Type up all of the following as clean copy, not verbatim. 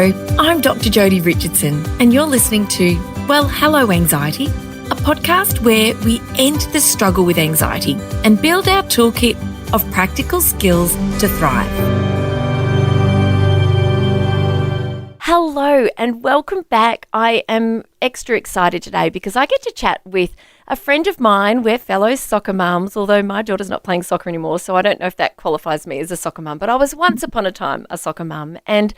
Hello, I'm Dr. Jodi Richardson, and you're listening to, well, Hello Anxiety, a podcast where we end the struggle with anxiety and build our toolkit of practical skills to thrive. Hello and welcome back. I am extra excited today because I get to chat with a friend of mine. We're fellow soccer mums, although my daughter's not playing soccer anymore, so I don't know if that qualifies me as a soccer mum, but I was once upon a time a soccer mum. And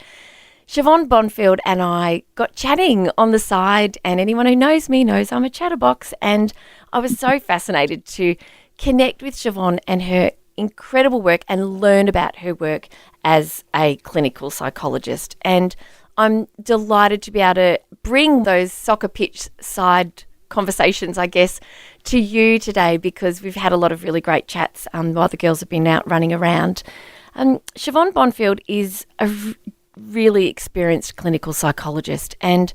Siobhan Bonfield and I got chatting on the side, and anyone who knows me knows I'm a chatterbox, and I was so fascinated to connect with Siobhan and her incredible work and learn about her work as a clinical psychologist. And I'm delighted to be able to bring those soccer pitch side conversations, I guess, to you today, because we've had a lot of really great chats while the girls have been out running around. Siobhan Bonfield is a really experienced clinical psychologist, and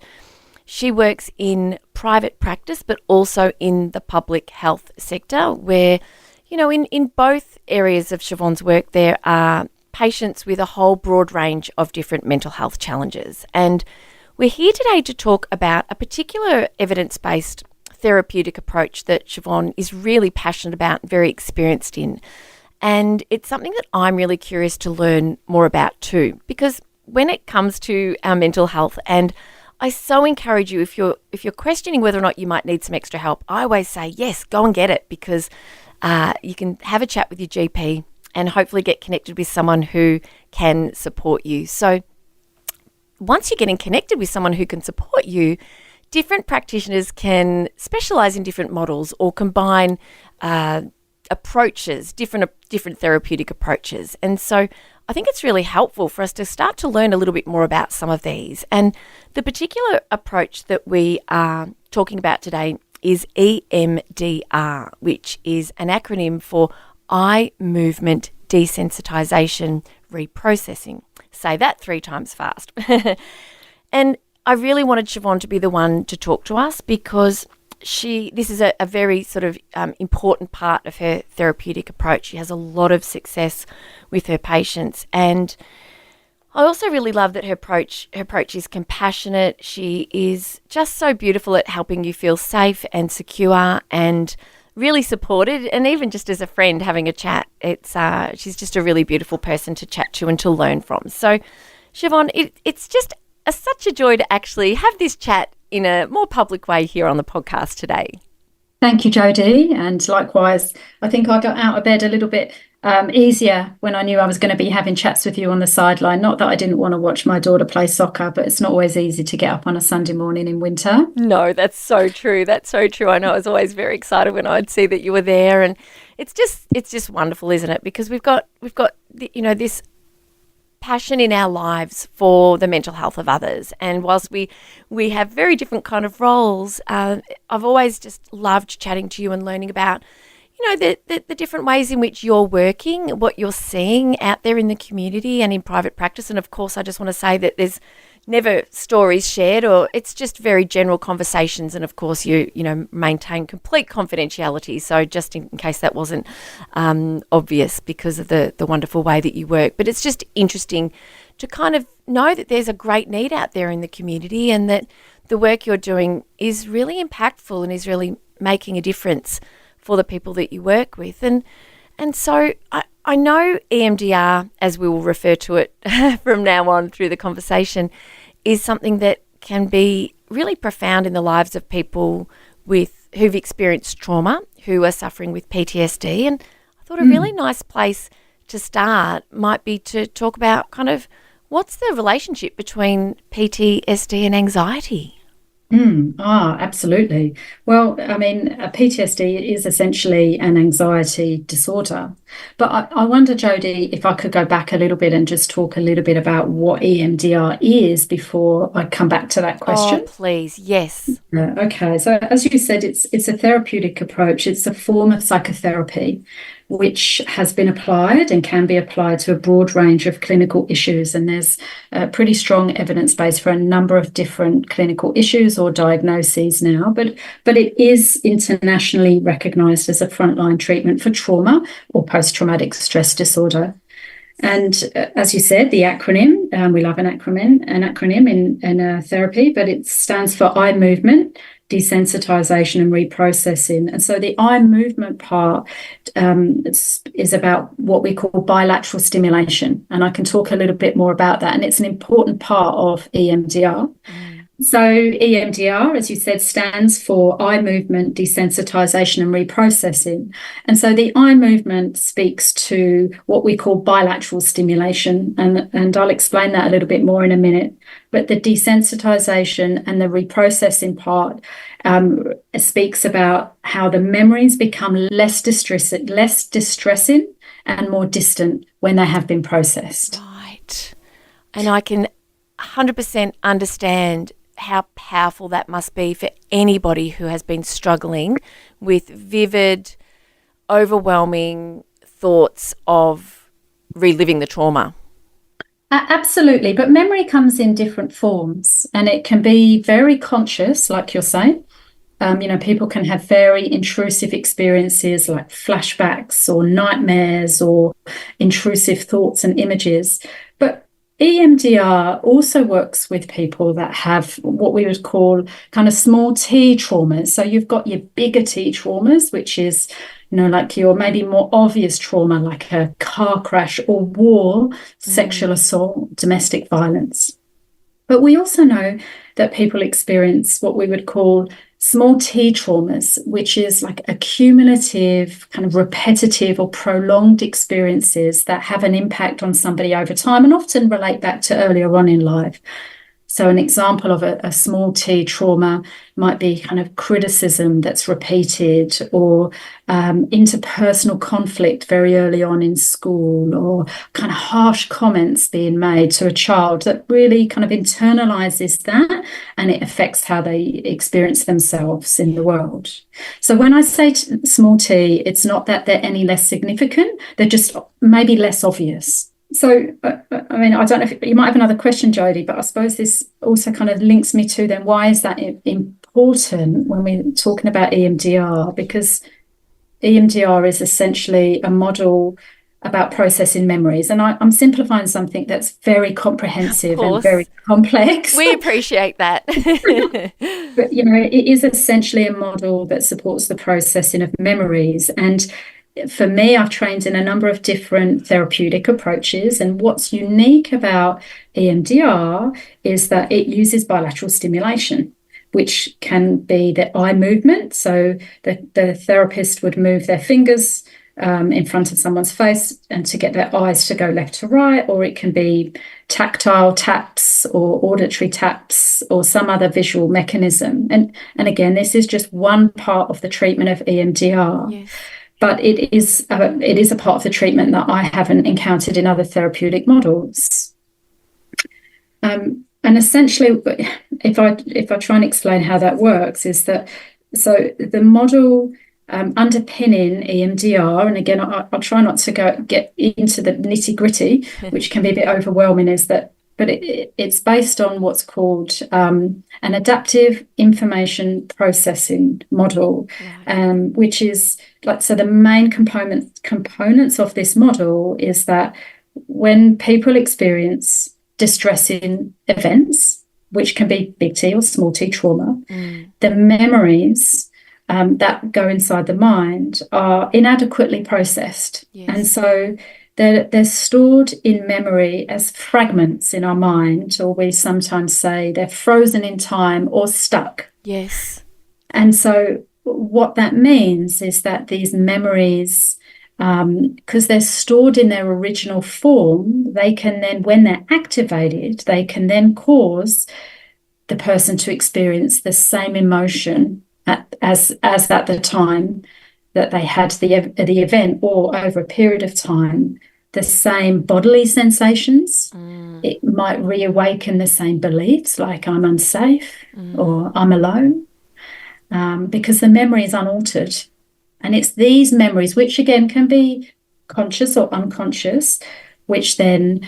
she works in private practice but also in the public health sector, where, you know, in both areas of Siobhan's work there are patients with a whole broad range of different mental health challenges. And we're here today to talk about a particular evidence-based therapeutic approach that Siobhan is really passionate about and very experienced in. And it's something that I'm really curious to learn more about too, because when it comes to our mental health, and I so encourage you, if you're questioning whether or not you might need some extra help, I always say, yes, go and get it, because you can have a chat with your GP and hopefully get connected with someone who can support you. So once you're getting connected with someone who can support you, different practitioners can specialise in different models or combine approaches, different therapeutic approaches. And so I think it's really helpful for us to start to learn a little bit more about some of these. And the particular approach that we are talking about today is EMDR, which is an acronym for eye movement desensitization reprocessing. Say that 3 times fast. And I really wanted Siobhan to be the one to talk to us, because this is a very sort of important part of her therapeutic approach. She has a lot of success with her patients, and I also really love that her approach is compassionate. She is just so beautiful at helping you feel safe and secure and really supported, and even just as a friend having a chat, she's just a really beautiful person to chat to and to learn from. So Siobhan, it's just such a joy to actually have this chat in a more public way here on the podcast today. Thank you, Jodi, and likewise, I think I got out of bed a little bit easier when I knew I was going to be having chats with you on the sideline. Not that I didn't want to watch my daughter play soccer, but it's not always easy to get up on a Sunday morning in winter. No, that's so true. That's so true. I know I was always very excited when I'd see that you were there, and it's just wonderful, isn't it? Because we've got this passion in our lives for the mental health of others, and whilst we have very different kind of roles, I've always just loved chatting to you and learning about the different ways in which you're working, what you're seeing out there in the community and in private practice. And of course, I just want to say that there's never stories shared, or it's just very general conversations. And of course, you maintain complete confidentiality. So just in case that wasn't obvious, because of the wonderful way that you work. But it's just interesting to kind of know that there's a great need out there in the community, and that the work you're doing is really impactful and is really making a difference for the people that you work with. And so I know EMDR, as we will refer to it from now on through the conversation, is something that can be really profound in the lives of people who've experienced trauma, who are suffering with PTSD. And I thought a really nice place to start might be to talk about kind of what's the relationship between PTSD and anxiety. Absolutely. Well, I mean, PTSD is essentially an anxiety disorder. But I wonder, Jodi, if I could go back a little bit and just talk a little bit about what EMDR is before I come back to that question. Oh, please. Yes. Okay. So as you said, it's a therapeutic approach. It's a form of psychotherapy which has been applied and can be applied to a broad range of clinical issues. And there's pretty strong evidence base for a number of different clinical issues or diagnoses now, but it is internationally recognised as a frontline treatment for trauma or post-traumatic stress disorder. And as you said, the acronym, we love an acronym in therapy, but it stands for eye movement, desensitisation and reprocessing. And so the eye movement part is about what we call bilateral stimulation. And I can talk a little bit more about that. And it's an important part of EMDR. So EMDR, as you said, stands for eye movement, desensitisation and reprocessing. And so the eye movement speaks to what we call bilateral stimulation. And I'll explain that a little bit more in a minute. But the desensitisation and the reprocessing part speaks about how the memories become less distressing and more distant when they have been processed. Right. And I can 100% understand how powerful that must be for anybody who has been struggling with vivid, overwhelming thoughts of reliving the trauma. Absolutely. But memory comes in different forms, and it can be very conscious, like you're saying. People can have very intrusive experiences like flashbacks or nightmares or intrusive thoughts and images. But EMDR also works with people that have what we would call kind of small T traumas. So you've got your bigger T traumas, which is, like your maybe more obvious trauma, like a car crash or war, sexual assault, domestic violence. But we also know that people experience what we would call small T traumas, which is like accumulative, kind of repetitive or prolonged experiences that have an impact on somebody over time and often relate back to earlier on in life. So an example of a small T trauma might be kind of criticism that's repeated, or interpersonal conflict very early on in school, or kind of harsh comments being made to a child that really kind of internalizes that, and it affects how they experience themselves in the world. So when I say small T, it's not that they're any less significant, they're just maybe less obvious. So, I mean, I don't know if you might have another question, Jodi, but I suppose this also kind of links me to then why is that important when we're talking about EMDR? Because EMDR is essentially a model about processing memories. And I'm simplifying something that's very comprehensive and very complex. We appreciate that. But, it is essentially a model that supports the processing of memories. And for me, I've trained in a number of different therapeutic approaches, and what's unique about EMDR is that it uses bilateral stimulation, which can be the eye movement. So the therapist would move their fingers in front of someone's face and to get their eyes to go left to right, or it can be tactile taps or auditory taps or some other visual mechanism. And again, this is just one part of the treatment of EMDR. Yes. But it is a part of the treatment that I haven't encountered in other therapeutic models. And essentially, if I try and explain how that works, is that so the model underpinning EMDR, and again, I'll try not to get into the nitty gritty, which can be a bit overwhelming, is that. But it's based on what's called an adaptive information processing model, which is so the main components of this model is that when people experience distressing events, which can be big T or small T trauma, the memories that go inside the mind are inadequately processed. Yes. And so they're stored in memory as fragments in our mind, or we sometimes say they're frozen in time or stuck. Yes. And so what that means is that these memories, because they're stored in their original form, they can then, when they're activated, they can then cause the person to experience the same emotion as at the time that they had the event, or over a period of time, the same bodily sensations. It might reawaken the same beliefs, like I'm unsafe or I'm alone, because the memory is unaltered. And it's these memories, which again can be conscious or unconscious, which then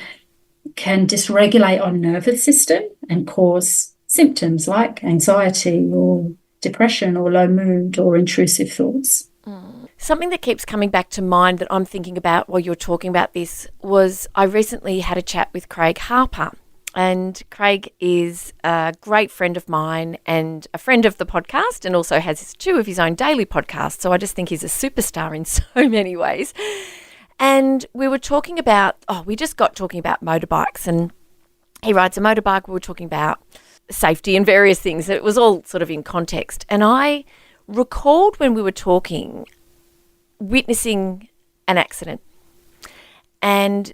can dysregulate our nervous system and cause symptoms like anxiety or depression or low mood or intrusive thoughts. something that keeps coming back to mind that I'm thinking about while you're talking about this was I recently had a chat with Craig Harper. And Craig is a great friend of mine and a friend of the podcast, and also has 2 of his own daily podcasts. So I just think he's a superstar in so many ways. And we were talking about, we just got talking about motorbikes, and he rides a motorbike. We were talking about safety and various things. It was all sort of in context. And I recalled when we were talking, witnessing an accident. And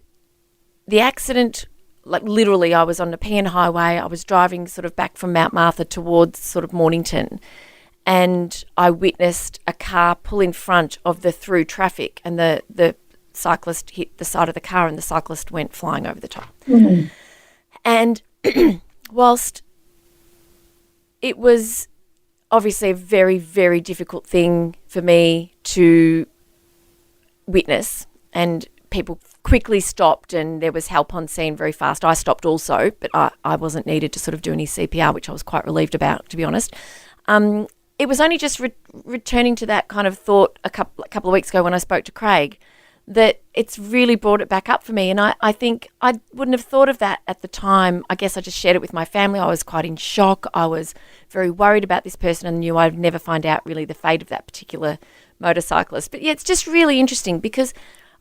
the accident, like literally, I was on the Pean Highway. I was driving sort of back from Mount Martha towards sort of Mornington, and I witnessed a car pull in front of the through traffic, and the cyclist hit the side of the car, and the cyclist went flying over the top. Mm-hmm. And whilst it was obviously a very, very difficult thing for me to witness, and people quickly stopped and there was help on scene very fast. I stopped also, but I wasn't needed to sort of do any CPR, which I was quite relieved about, to be honest. It was only just returning to that kind of thought a couple of weeks ago when I spoke to Craig that it's really brought it back up for me. And I think I wouldn't have thought of that at the time. I guess I just shared it with my family. I was quite in shock. I was very worried about this person and knew I'd never find out really the fate of that particular motorcyclist. But yeah, it's just really interesting because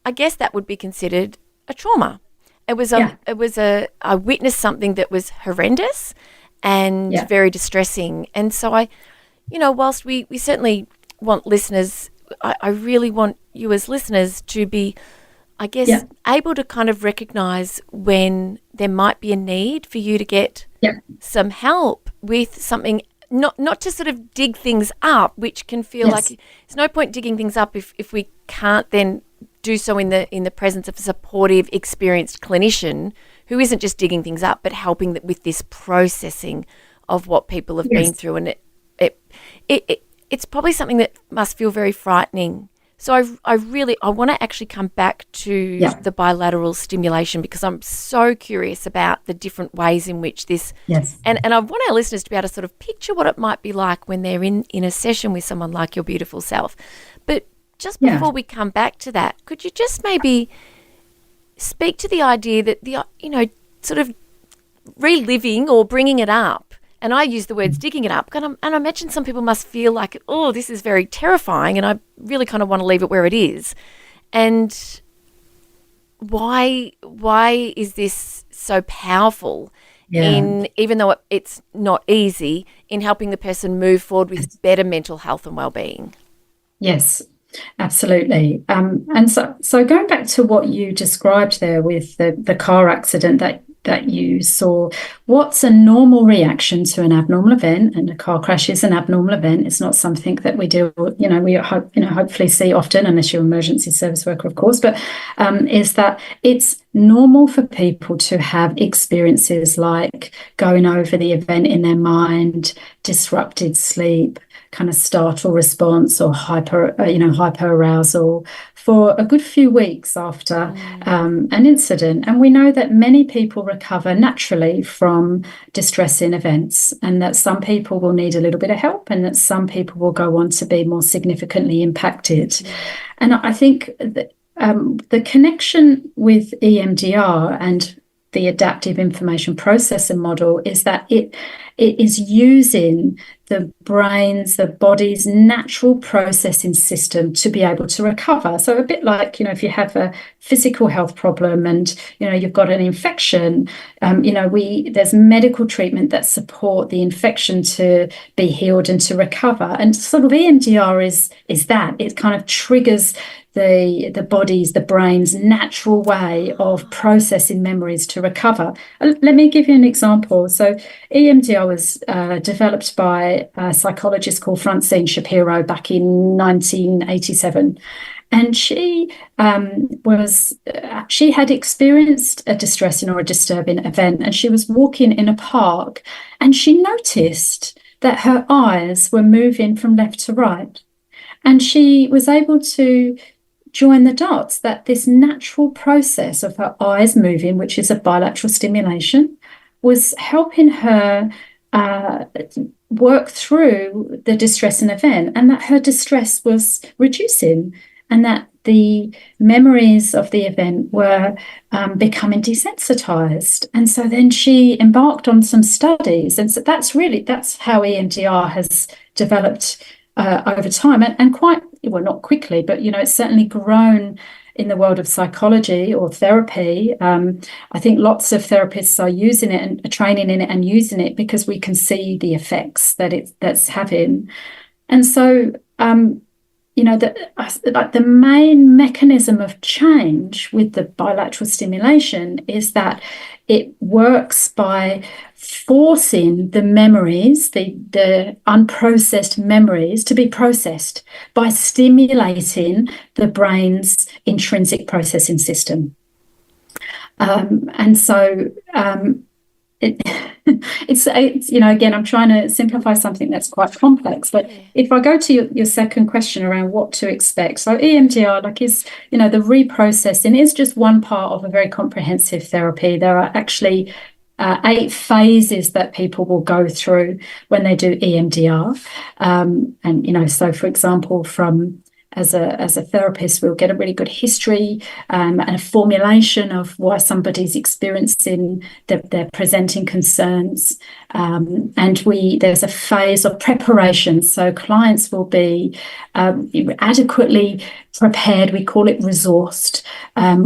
I guess that would be considered a trauma. I witnessed something that was horrendous and very distressing. And so whilst we certainly want listeners, I really want you as listeners to be, I guess, able to kind of recognise when there might be a need for you to get some help with something, not to sort of dig things up, which can feel like there's no point digging things up if we can't then do so in the presence of a supportive, experienced clinician who isn't just digging things up but helping with this processing of what people have been through. And it's probably something that must feel very frightening. So I want to actually come back to the bilateral stimulation because I'm so curious about the different ways in which this and I want our listeners to be able to sort of picture what it might be like when they're in a session with someone like your beautiful self. But just before we come back to that, could you just maybe speak to the idea that sort of reliving or bringing it up, and I use the words digging it up, and I imagine some people must feel like, oh, this is very terrifying, and I really kind of want to leave it where it is. And why is this so powerful even though it's not easy, in helping the person move forward with better mental health and well-being? Yes. Absolutely. And so going back to what you described there with the car accident that you saw, what's a normal reaction to an abnormal event? And a car crash is an abnormal event. It's not something that we hopefully see often, unless you're an emergency service worker, of course, but is that it's normal for people to have experiences like going over the event in their mind, disrupted sleep, kind of startle response or hyper arousal for a good few weeks after an incident. And we know that many people recover naturally from distressing events, and that some people will need a little bit of help, and that some people will go on to be more significantly impacted. And I think that, the connection with EMDR and the adaptive information processing model is that it is using the brain's, the body's natural processing system to be able to recover. So a bit like, if you have a physical health problem and, you've got an infection, there's medical treatment that support the infection to be healed and to recover. And sort of EMDR is that. It kind of triggers the body's, the brain's natural way of processing memories to recover. Let me give you an example. So EMDR was developed by a psychologist called Francine Shapiro back in 1987. And she had experienced a distressing or a disturbing event, and she was walking in a park, and she noticed that her eyes were moving from left to right. And she was able to join the dots that this natural process of her eyes moving, which is a bilateral stimulation, was helping her work through the distressing event, and that her distress was reducing, and that the memories of the event were becoming desensitized. And so then she embarked on some studies, and so that's how EMDR has developed over time, and quite well, not quickly, but it's certainly grown in the world of psychology or therapy. I think lots of therapists are using it and training in it and using it because we can see the effects that's having. And so, the main mechanism of change with the bilateral stimulation is that it works by forcing the memories, the unprocessed memories, to be processed by stimulating the brain's intrinsic processing system. It's again, I'm trying to simplify something that's quite complex, but if I go to your second question around what to expect, so EMDR is the reprocessing is just one part of a very comprehensive therapy. There are actually 8 phases that people will go through when they do EMDR, so for example, from as a therapist, we'll get a really good history and a formulation of why somebody's experiencing their presenting concerns. And there's a phase of preparation. So clients will be adequately prepared. We call it resourced,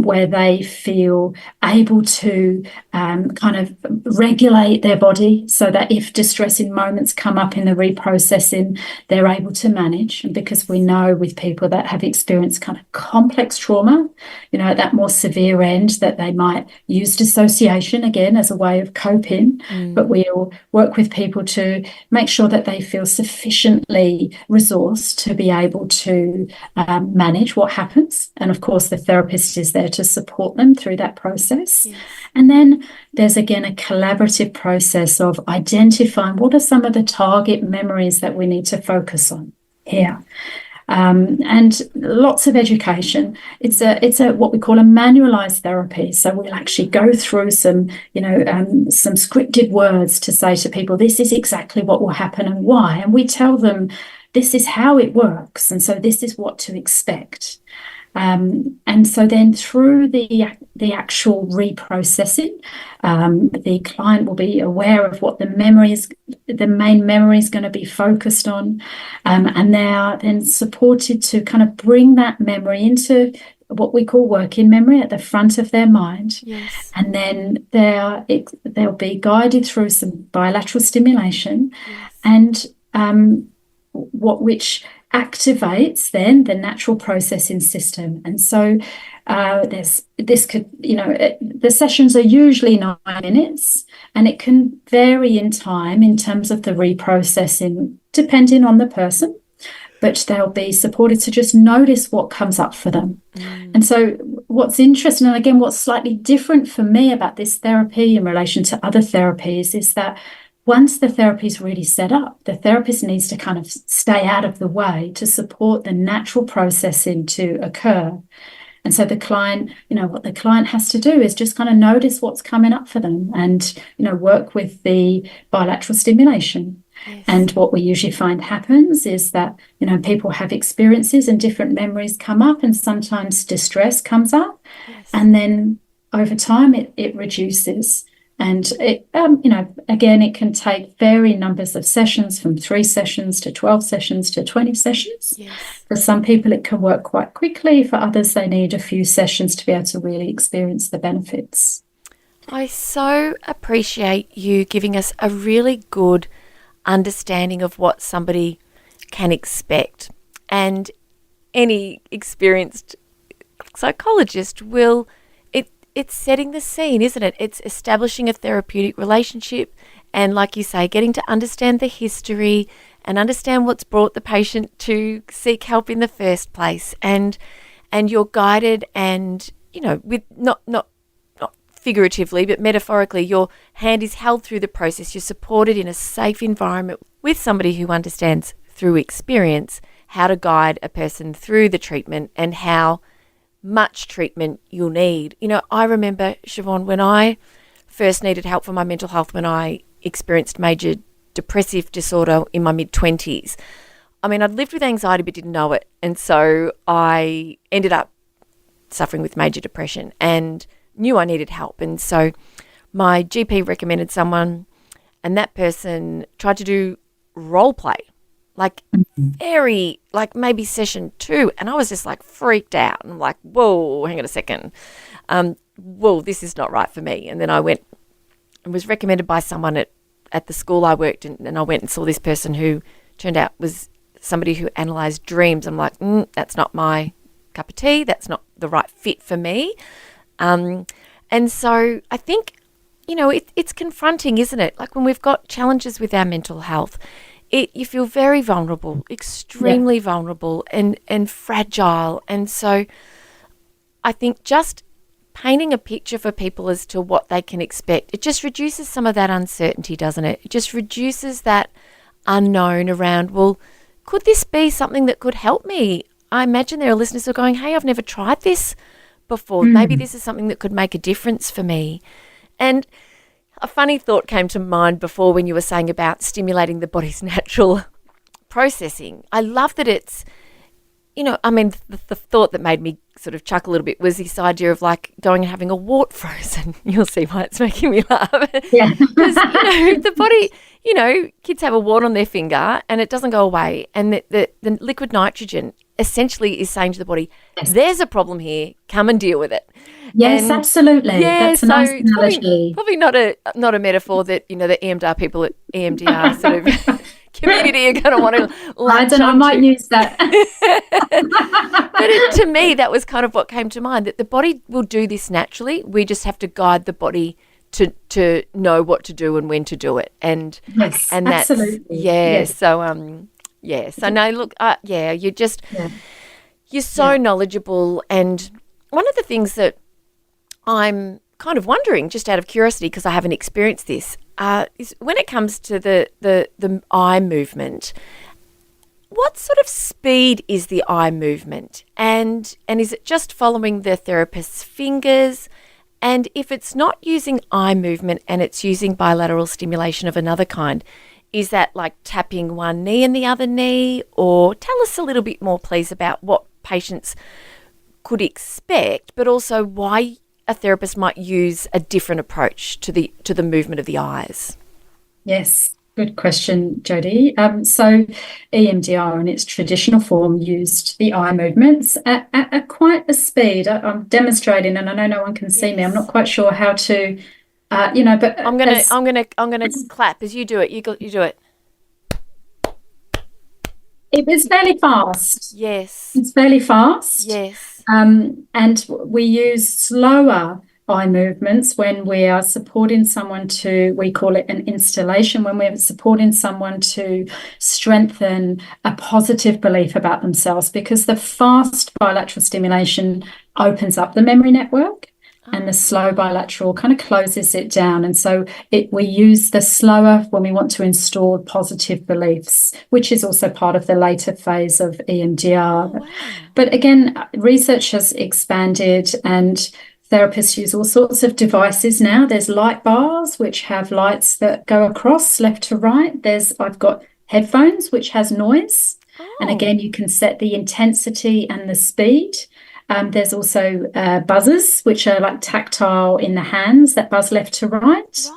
where they feel able to kind of regulate their body so that if distressing moments come up in the reprocessing, they're able to manage. And because we know with people that have experienced kind of complex trauma, at that more severe end, that they might use dissociation again as a way of coping. But we'll work with people to make sure that they feel sufficiently resourced to be able to manage what happens. And of course, the therapist is there to support them through that process. Yes. And then there's again a collaborative process of identifying what are some of the target memories that we need to focus on here. And lots of education. It's a what we call a manualized therapy. So we'll actually go through some scripted words to say to people, this is exactly what will happen and why. And we tell them this is how it works, and so this is what to expect. And so then through the actual reprocessing, the client will be aware of what the main memory is going to be focused on, and they are then supported to kind of bring that memory into what we call working memory at the front of their mind. Yes. And then they'll be guided through some bilateral stimulation. Yes. And which activates then the natural processing system. And so the sessions are usually 9 minutes, and it can vary in time in terms of the reprocessing depending on the person, but they'll be supported to just notice what comes up for them. And so what's interesting, and again what's slightly different for me about this therapy in relation to other therapies, is that once the therapy is really set up, the therapist needs to kind of stay out of the way to support the natural processing to occur. And so the client, what the client has to do is just kind of notice what's coming up for them and, work with the bilateral stimulation. Yes. And what we usually find happens is that, people have experiences and different memories come up, and sometimes distress comes up. Yes. And then over time it reduces. And it, again, it can take varying numbers of sessions, from 3 sessions to 12 sessions to 20 sessions. Yes. For some people, it can work quite quickly. For others, they need a few sessions to be able to really experience the benefits. I so appreciate you giving us a really good understanding of what somebody can expect. And any experienced psychologist will... It's setting the scene, isn't it? It's establishing a therapeutic relationship, and like you say, getting to understand the history and understand what's brought the patient to seek help in the first place. And you're guided, and with not figuratively but metaphorically, your hand is held through the process. You're supported in a safe environment with somebody who understands through experience how to guide a person through the treatment and how much treatment you'll need. I remember, Siobhan, when I first needed help for my mental health, when I experienced major depressive disorder in my mid-20s. I mean, I'd lived with anxiety but didn't know it. And so I ended up suffering with major depression and knew I needed help. And so my GP recommended someone, and that person tried to do role play, like very, like maybe session 2. And I was just like freaked out. I'm like, whoa, hang on a second. Whoa, this is not right for me. And then I went and was recommended by someone at the school I worked in, and I went and saw this person who turned out was somebody who analysed dreams. I'm like, that's not my cup of tea. That's not the right fit for me. And so I think, you know, it's confronting, isn't it? Like when we've got challenges with our mental health, you feel very vulnerable, extremely vulnerable and fragile. And so I think just painting a picture for people as to what they can expect, it just reduces some of that uncertainty, doesn't it? It just reduces that unknown around, well, could this be something that could help me? I imagine there are listeners who are going, hey, I've never tried this before. Maybe this is something that could make a difference for me. And a funny thought came to mind before when you were saying about stimulating the body's natural processing. I love that it's, you know, I mean, the thought that made me sort of chuckle a little bit was this idea of like going and having a wart frozen. You'll see why it's making me laugh. Yeah. Because, you know, the body, you know, kids have a wart on their finger and it doesn't go away. And the liquid nitrogen essentially is saying to the body, there's a problem here, come and deal with it. Yes, And absolutely. That's a nice analogy. Probably not a metaphor that, you know, the EMDR people at EMDR sort of community are going to want to I don't know, I might use that. But to me, that was kind of what came to mind, that the body will do this naturally. We just have to guide the body to know what to do and when to do it. And yes, and that's, absolutely. So so no, look, you're so knowledgeable. And one of the things that I'm kind of wondering, just out of curiosity, because I haven't experienced this, is when it comes to the eye movement, what sort of speed is the eye movement? And is it just following the therapist's fingers? And if it's not using eye movement and it's using bilateral stimulation of another kind, is that like tapping one knee and the other knee? Or tell us a little bit more, please, about what patients could expect, but also why a therapist might use a different approach to the movement of the eyes. Yes, good question, Jodi. So EMDR in its traditional form used the eye movements at quite a speed. I'm demonstrating, and I know no one can see me. I'm not quite sure how to, but I'm gonna clap as you do it. You do it. It was fairly fast. Yes. It's fairly fast. Yes. And we use slower eye movements when we are supporting someone we call it an installation, when we're supporting someone to strengthen a positive belief about themselves, because the fast bilateral stimulation opens up the memory network. And the slow bilateral kind of closes it down. And so we use the slower when we want to install positive beliefs, which is also part of the later phase of EMDR. Oh, wow. But again, research has expanded and therapists use all sorts of devices now. There's light bars, which have lights that go across left to right. I've got headphones, which has noise. Oh. And again, you can set the intensity and the speed. There's also buzzers, which are like tactile in the hands that buzz left to right.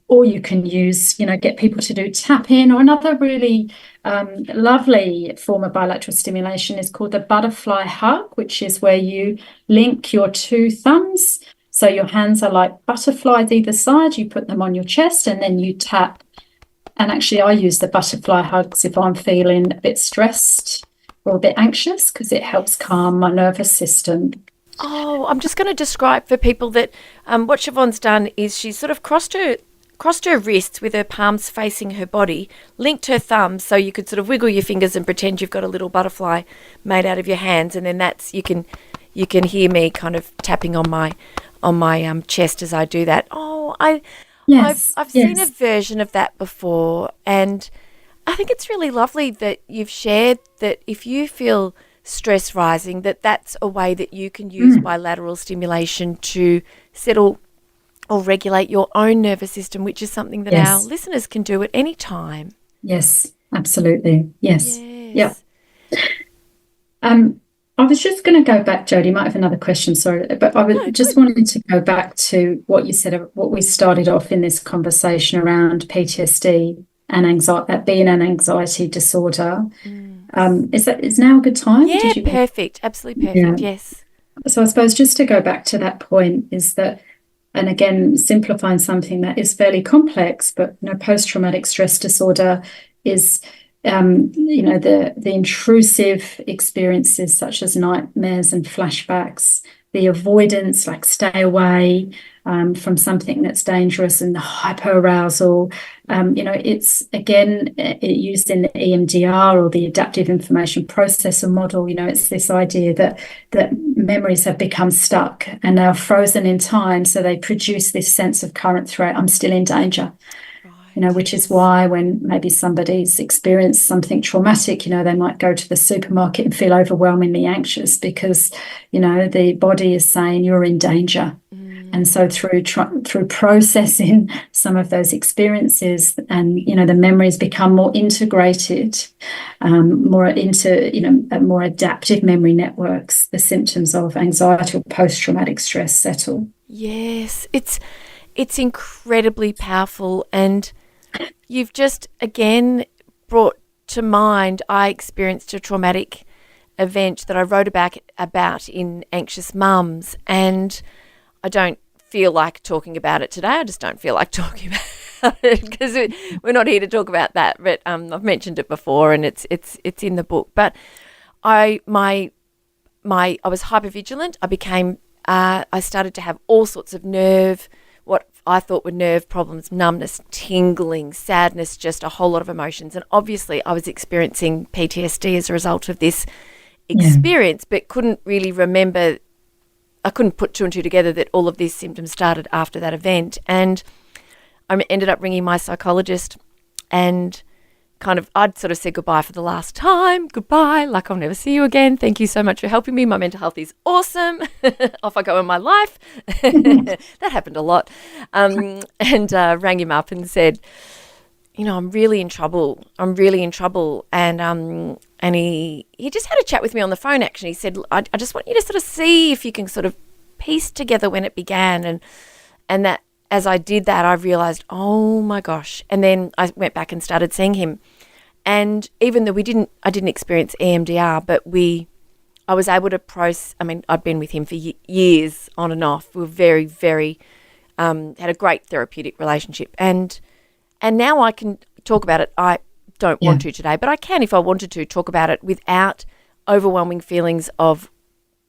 Or you can use, get people to do tapping, or another really lovely form of bilateral stimulation is called the butterfly hug, which is where you link your two thumbs. So your hands are like butterflies either side. You put them on your chest and then you tap. And actually, I use the butterfly hugs if I'm feeling a bit stressed or a bit anxious, because it helps calm my nervous system. Oh, I'm just going to describe for people that what Siobhan's done is she's sort of crossed her wrists with her palms facing her body, linked her thumbs so you could sort of wiggle your fingers and pretend you've got a little butterfly made out of your hands, and then that's you can hear me kind of tapping on my chest as I do that. Oh, I've seen a version of that before, and I think it's really lovely that you've shared that if you feel stress rising, that's a way that you can use bilateral stimulation to settle or regulate your own nervous system, which is something that our Yes. listeners can do at any time. Yes, absolutely. Yes. Yeah. Yes. I was just going to go back, Jodi. You might have another question, sorry, but I was No, just good. wanted to go back to what you said, what we started off in this conversation around PTSD and anxiety, being an anxiety disorder. Is now a good time? Yeah, Did you? perfect. Absolutely Yeah. perfect. Yes. So I suppose just to go back to that point is that, and again, simplifying something that is fairly complex, but post-traumatic stress disorder is the intrusive experiences such as nightmares and flashbacks, the avoidance, like stay away from something that's dangerous, and the hyperarousal. It's again used in the EMDR, or the adaptive information processor model. It's this idea that memories have become stuck and they are frozen in time, so they produce this sense of current threat. I'm still in danger. Which is why when maybe somebody's experienced something traumatic, they might go to the supermarket and feel overwhelmingly anxious because, the body is saying you're in danger. And so through processing some of those experiences, and, the memories become more integrated, more into, more adaptive memory networks, the symptoms of anxiety or post-traumatic stress settle. Yes, it's incredibly powerful, and you've just again brought to mind, I experienced a traumatic event that I wrote about in Anxious Mums, and I don't feel like talking about it today. I just don't feel like talking about it because we're not here to talk about that. But I've mentioned it before, and it's in the book. But I was hypervigilant. I started to have all sorts of what I thought were nerve problems, numbness, tingling, sadness, just a whole lot of emotions. And obviously I was experiencing PTSD as a result of this experience, but couldn't really remember. I couldn't put two and two together that all of these symptoms started after that event. And I ended up ringing my psychologist, and I'd sort of said goodbye for the last time. Goodbye, like I'll never see you again. Thank you so much for helping me. My mental health is awesome. Off I go in my life. That happened a lot. And rang him up and said, I'm really in trouble. And he just had a chat with me on the phone, actually. He said, I just want you to sort of see if you can sort of piece together when it began. And that as I did that, I realised, oh my gosh. And then I went back and started seeing him. And even though I didn't experience EMDR, but I was able to process. I mean, I'd been with him for years on and off. We were very, very, had a great therapeutic relationship. And now I can talk about it. I don't want to today, but I can, if I wanted to, talk about it without overwhelming feelings of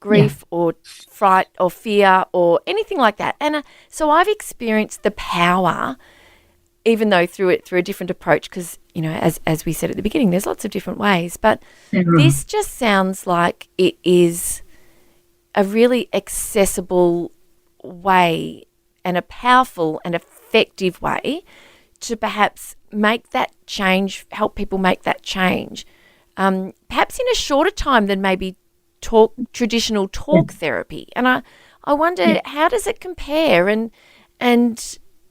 grief or fright or fear or anything like that. And so I've experienced the power, even though through a different approach, because, as we said at the beginning, there's lots of different ways. But this just sounds like it is a really accessible way and a powerful and effective way to perhaps make that change, help people make that change, perhaps in a shorter time than maybe traditional talk therapy. And I wonder, how does it compare, and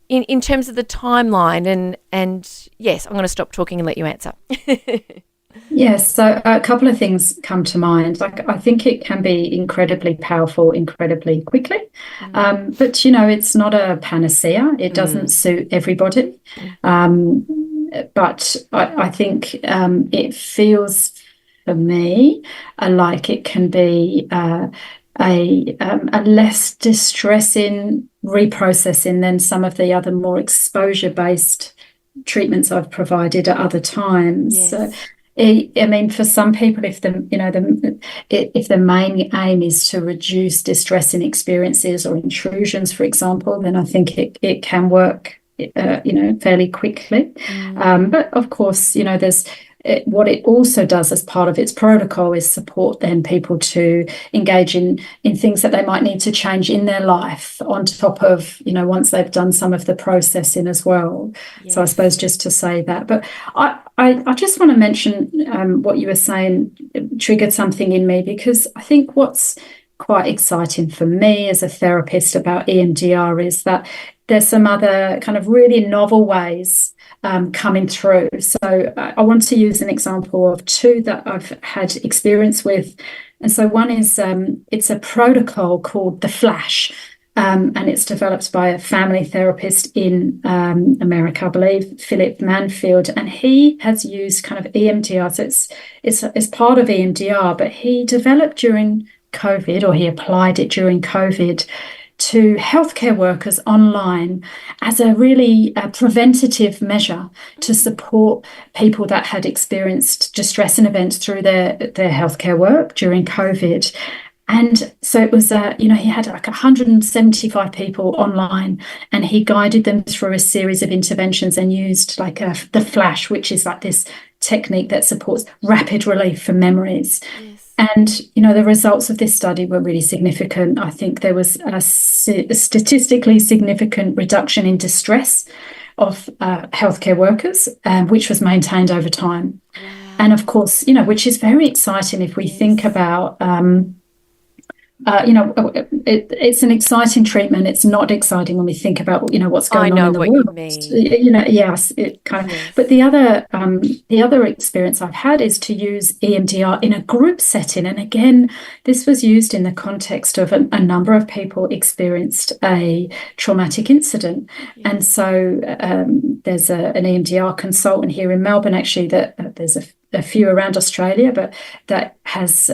in terms of the timeline, and yes, I'm going to stop talking and let you answer. Yes, so a couple of things come to mind. Like, I think it can be incredibly powerful, incredibly quickly, but it's not a panacea. It doesn't suit everybody, but I think it feels for me like it can be a less distressing reprocessing than some of the other more exposure-based treatments I've provided at other times. Yes. So, I mean, for some people, if the main aim is to reduce distressing experiences or intrusions, for example, then I think it can work, fairly quickly. But of course, there's what it also does as part of its protocol is support then people to engage in things that they might need to change in their life on top of, once they've done some of the processing as well. Yes. So I suppose just to say that. But I just want to mention what you were saying triggered something in me, because I think what's quite exciting for me as a therapist about EMDR is that there's some other kind of really novel ways coming through. So I want to use an example of two that I've had experience with. And so one is it's a protocol called the Flash. And it's developed by a family therapist in America, I believe, Philip Manfield, and he has used kind of EMDR. So it's part of EMDR, but he developed during COVID, or he applied it during COVID to healthcare workers online as a really preventative measure to support people that had experienced distress and events through their healthcare work during COVID. And so it was, he had like 175 people online, and he guided them through a series of interventions and used like the Flash, which is like this technique that supports rapid relief from memories. Yes. And, the results of this study were really significant. I think there was a statistically significant reduction in distress of healthcare workers, which was maintained over time. Wow. And of course, which is very exciting if we think about it's an exciting treatment. It's not exciting when we think about what's going on in the world. I know what you mean. Yes, it kind of. Yes. But the other experience I've had is to use EMDR in a group setting, and again, this was used in the context of a number of people experienced a traumatic incident, and so there's an EMDR consultant here in Melbourne. Actually, that there's a few around Australia, but that has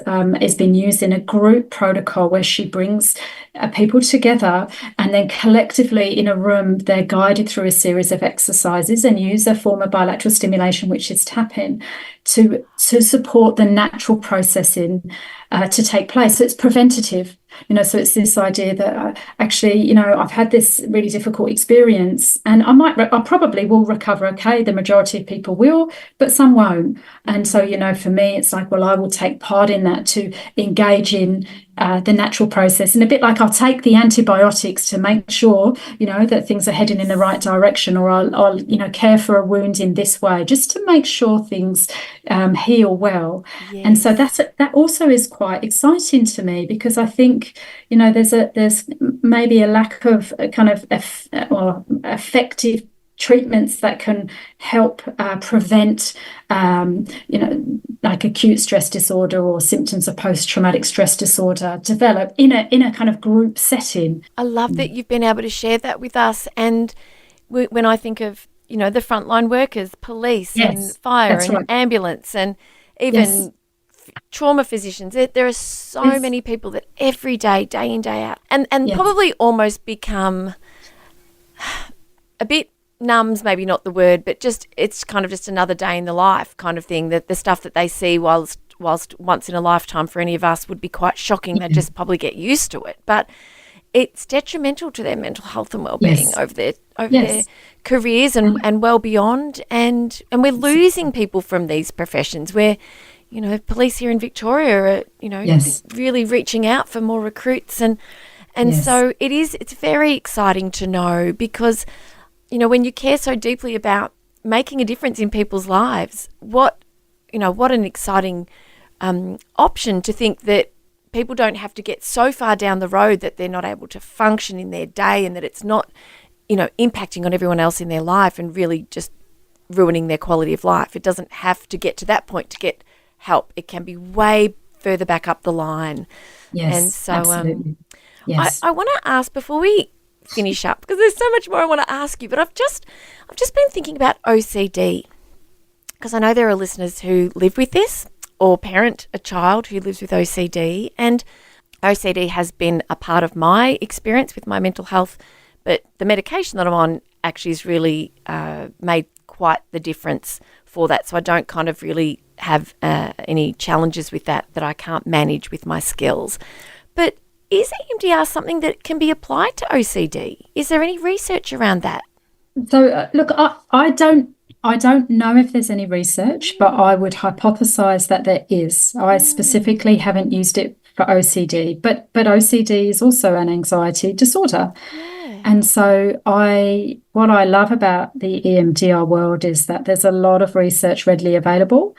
been used in a group protocol where she brings people together, and then collectively in a room they're guided through a series of exercises and use a form of bilateral stimulation, which is tapping, to support the natural processing to take place. So it's preventative. So it's this idea that actually, I've had this really difficult experience, and I probably will recover okay. The majority of people will, but some won't. And so, for me, it's like, well, I will take part in that to engage in the natural process. And a bit like I'll take the antibiotics to make sure, that things are heading in the right direction, or I'll care for a wound in this way, just to make sure things heal well. Yes. And so that also is quite exciting to me, because I think, there's maybe a lack of kind of effective treatments that can help prevent, like acute stress disorder or symptoms of post-traumatic stress disorder develop in a kind of group setting. I love that you've been able to share that with us. And when I think of, the frontline workers, police, yes, and fire and right, ambulance, and even yes, trauma physicians, there are so yes, many people that every day in, day out, and yes, probably almost become a bit numb's maybe not the word, but just it's kind of just another day in the life kind of thing, that the stuff that they see whilst once in a lifetime for any of us would be quite shocking. They just probably get used to it, but it's detrimental to their mental health and well-being, yes, over yes, their careers and well beyond, and we're losing people from these professions where police here in Victoria are yes, really reaching out for more recruits, and yes, so it's very exciting to know, because when you care so deeply about making a difference in people's lives, what an exciting option to think that people don't have to get so far down the road that they're not able to function in their day, and that it's not, impacting on everyone else in their life and really just ruining their quality of life. It doesn't have to get to that point to get help. It can be way further back up the line. Yes, and so absolutely. Yes. I want to ask before we finish up, because there's so much more I want to ask you, but I've just been thinking about OCD, because I know there are listeners who live with this or parent a child who lives with OCD, and OCD has been a part of my experience with my mental health, but the medication that I'm on actually has really made quite the difference for that. So I don't kind of really have any challenges with that I can't manage with my skills. But is EMDR something that can be applied to OCD? Is there any research around that? So look, I don't know if there's any research, but I would hypothesize that there is. I specifically haven't used it for OCD, but OCD is also an anxiety disorder. Yeah. And so what I love about the EMDR world is that there's a lot of research readily available.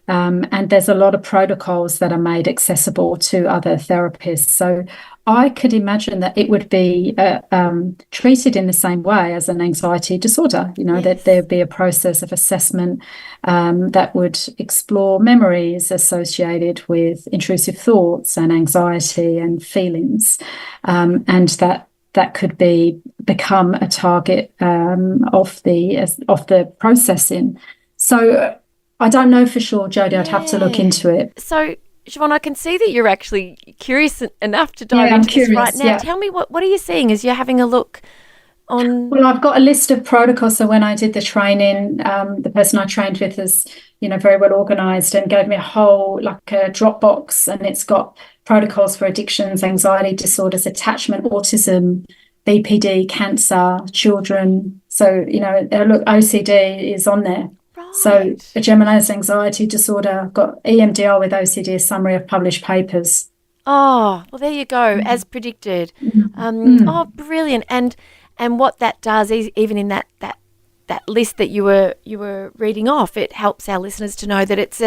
And there's a lot of protocols that are made accessible to other therapists. So I could imagine that it would be treated in the same way as an anxiety disorder, that there'd be a process of assessment that would explore memories associated with intrusive thoughts and anxiety and feelings, and that could become a target of the processing. So I don't know for sure, Jodi. I'd have to look into it. So, Siobhan, I can see that you're actually curious enough to dive into this right now. Yeah. Tell me, what are you seeing as you're having a look on? Well, I've got a list of protocols. So when I did the training, the person I trained with is, very well organised and gave me a whole, like a Dropbox, and it's got protocols for addictions, anxiety disorders, attachment, autism, BPD, cancer, children. So, look, OCD is on there. Right. So a generalized anxiety disorder, I've got EMDR with OCD, a summary of published papers. Oh, well, there you go, as predicted. Oh, brilliant. And what that does is, even in that list that you were reading off, it helps our listeners to know that it's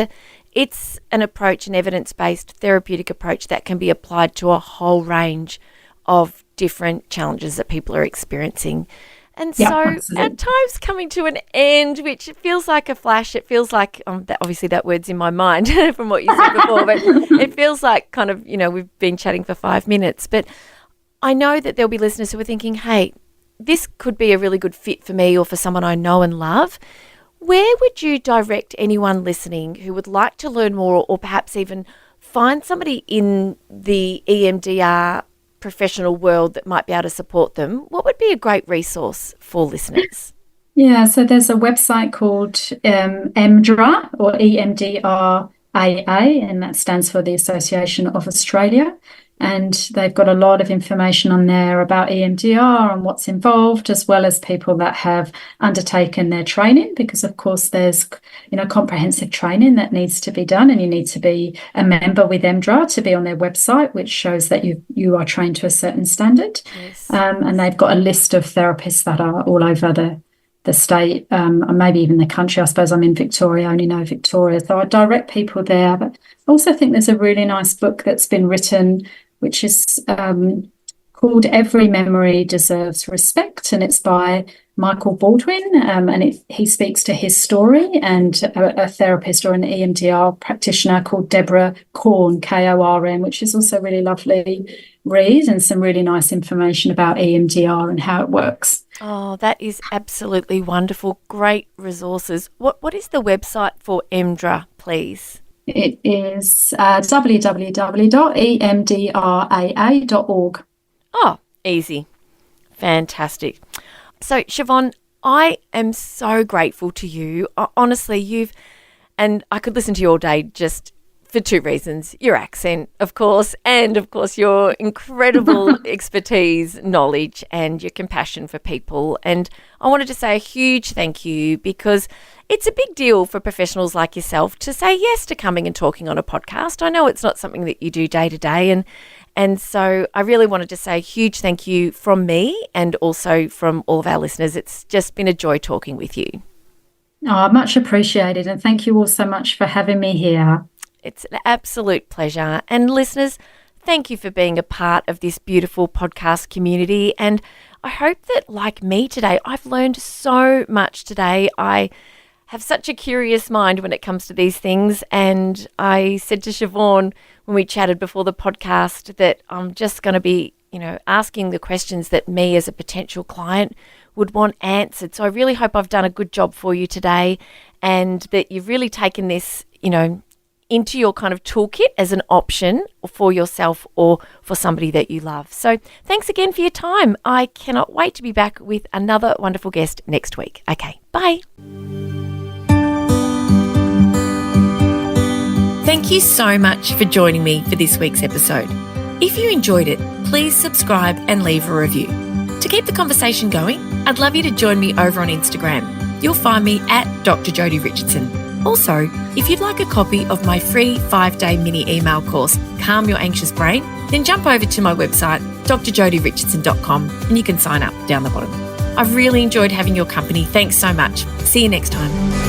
an approach, an evidence-based therapeutic approach that can be applied to a whole range of different challenges that people are experiencing. And so absolutely. our time's coming to an end, which feels like a flash. It feels like, obviously that word's in my mind from what you said before, but it feels like kind of, we've been chatting for 5 minutes. But I know that there'll be listeners who are thinking, hey, this could be a really good fit for me or for someone I know and love. Where would you direct anyone listening who would like to learn more, or perhaps even find somebody in the EMDR professional world that might be able to support them? What would be a great resource for listeners? Yeah, so there's a website called EMDRA, or EMDRAA, and that stands for the Association of Australia. And they've got a lot of information on there about EMDR and what's involved, as well as people that have undertaken their training, because of course there's, comprehensive training that needs to be done, and you need to be a member with EMDRA to be on their website, which shows that you are trained to a certain standard. Yes. And they've got a list of therapists that are all over the state, and maybe even the country. I suppose I'm in Victoria, I only know Victoria, so I direct people there. But I also think there's a really nice book that's been written, which is called Every Memory Deserves Respect, and it's by Michael Baldwin, and he speaks to his story, and a therapist or an EMDR practitioner called Deborah Korn, Korn, which is also a really lovely read, and some really nice information about EMDR and how it works. Oh, that is absolutely wonderful. Great resources. What is the website for EMDRA, please? It is www.emdraa.org. Oh, easy. Fantastic. So, Siobhan, I am so grateful to you. Honestly, and I could listen to you all day just for 2 reasons. Your accent, of course, and of course your incredible expertise, knowledge, and your compassion for people. And I wanted to say a huge thank you, because it's a big deal for professionals like yourself to say yes to coming and talking on a podcast. I know it's not something that you do day to day, and so I really wanted to say a huge thank you from me and also from all of our listeners. It's just been a joy talking with you. Oh, much appreciated, and thank you all so much for having me here. It's an absolute pleasure. And listeners, thank you for being a part of this beautiful podcast community. And I hope that, like me today, I've learned so much today. I have such a curious mind when it comes to these things. And I said to Siobhan when we chatted before the podcast that I'm just going to be, asking the questions that me as a potential client would want answered. So I really hope I've done a good job for you today, and that you've really taken this, into your kind of toolkit as an option for yourself or for somebody that you love. So thanks again for your time. I cannot wait to be back with another wonderful guest next week. Okay, bye. Thank you so much for joining me for this week's episode. If you enjoyed it, please subscribe and leave a review. To keep the conversation going, I'd love you to join me over on Instagram. You'll find me at Dr. Jodi Richardson. Also, if you'd like a copy of my free 5-day mini email course, Calm Your Anxious Brain, then jump over to my website, drjodirichardson.com, and you can sign up down the bottom. I've really enjoyed having your company. Thanks so much. See you next time.